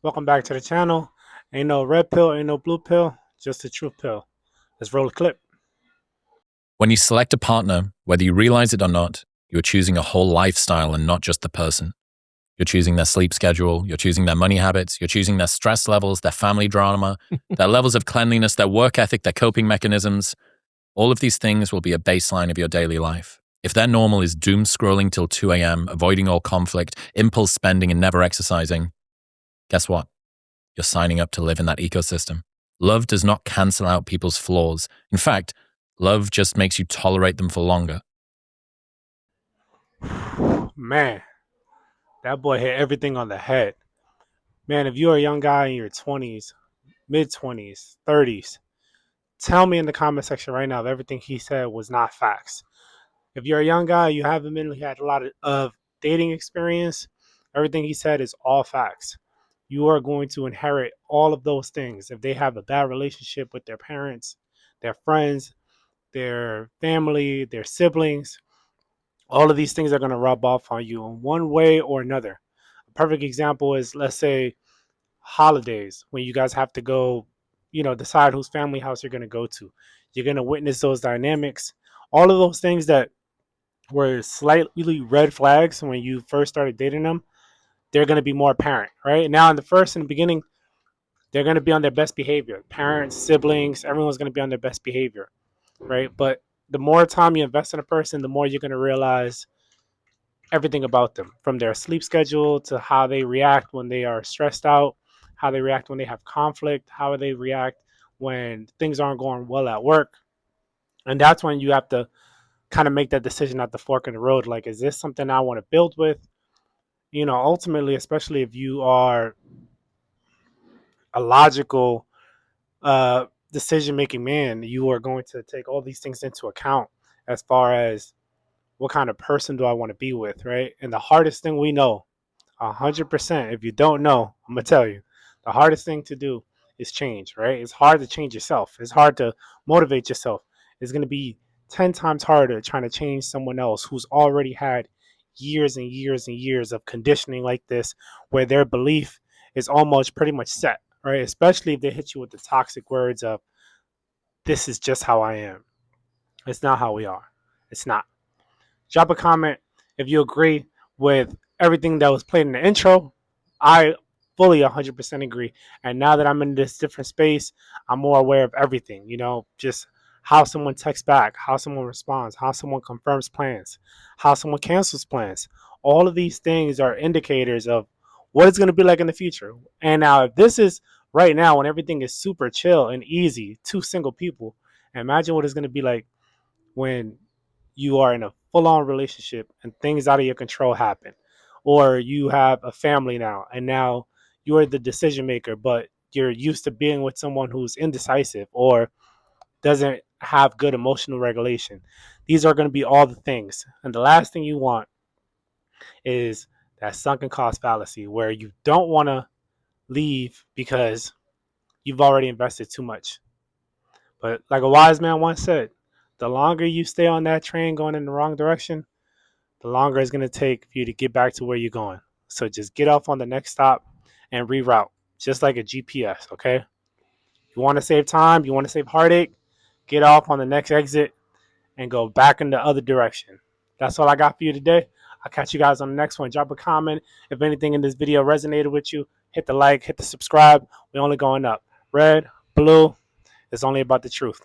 Welcome back to the channel. Ain't no red pill, ain't no blue pill, just the truth pill. Let's roll a clip. When you select a partner, whether you realize it or not, you're choosing a whole lifestyle and not just the person. You're choosing their sleep schedule, you're choosing their money habits, you're choosing their stress levels, their family drama, their levels of cleanliness, their work ethic, their coping mechanisms. All of these things will be a baseline of your daily life. If their normal is doom scrolling till 2 a.m., avoiding all conflict, impulse spending, and never exercising, guess what? You're signing up to live in that ecosystem. Love does not cancel out people's flaws. In fact, love just makes you tolerate them for longer. Man, that boy hit everything on the head. Man, if you're a young guy in your 20s, mid 20s, 30s, tell me in the comment section right now if everything he said was not facts. If you're a young guy, you haven't really had a lot of dating experience, everything he said is all facts. You are going to inherit all of those things. If they have a bad relationship with their parents, their friends, their family, their siblings, all of these things are going to rub off on you in one way or another. A perfect example is, let's say, holidays when you guys have to go, decide whose family house you're going to go to. You're going to witness those dynamics. All of those things that were slightly red flags when you first started dating them, they're going to be more apparent, right? Now, in the beginning, they're going to be on their best behavior. Parents, siblings, everyone's going to be on their best behavior, right? But the more time you invest in a person, the more you're going to realize everything about them, from their sleep schedule to how they react when they are stressed out, how they react when they have conflict, how they react when things aren't going well at work. And that's when you have to kind of make that decision at the fork in the road. Like, is this something I want to build with? Ultimately, especially if you are a logical decision making man, you are going to take all these things into account as far as what kind of person do I want to be with, right? And the hardest thing we know, 100%, if you don't know, I'm going to tell you, the hardest thing to do is change, right? It's hard to change yourself. It's hard to motivate yourself. It's going to be 10 times harder trying to change someone else who's already had years and years and years of conditioning like this, where their belief is almost pretty much set, right? Especially if they hit you with the toxic words of, this is just how I am. It's not how we are. It's not. Drop a comment if you agree with everything that was played in the intro. I fully 100% agree. And now that I'm in this different space, I'm more aware of everything, just how someone texts back, how someone responds, how someone confirms plans, how someone cancels plans. All of these things are indicators of what it's going to be like in the future. And now, if this is right now when everything is super chill and easy, two single people, imagine what it's going to be like when you are in a full-on relationship and things out of your control happen, or you have a family now and now you're the decision maker, but you're used to being with someone who's indecisive or doesn't have good emotional regulation. These are going to be all the things, and the last thing you want is that sunken cost fallacy where you don't want to leave because you've already invested too much. But like a wise man once said, the longer you stay on that train going in the wrong direction, the longer it's going to take for you to get back to where you're going. So just get off on the next stop and reroute, just like a GPS, okay? You want to save time, you want to save heartache, get off on the next exit and go back in the other direction. That's all I got for you today. I'll catch you guys on the next one. Drop a comment if anything in this video resonated with you. Hit the like, hit the subscribe. We're only going up. Red, blue, it's only about the truth.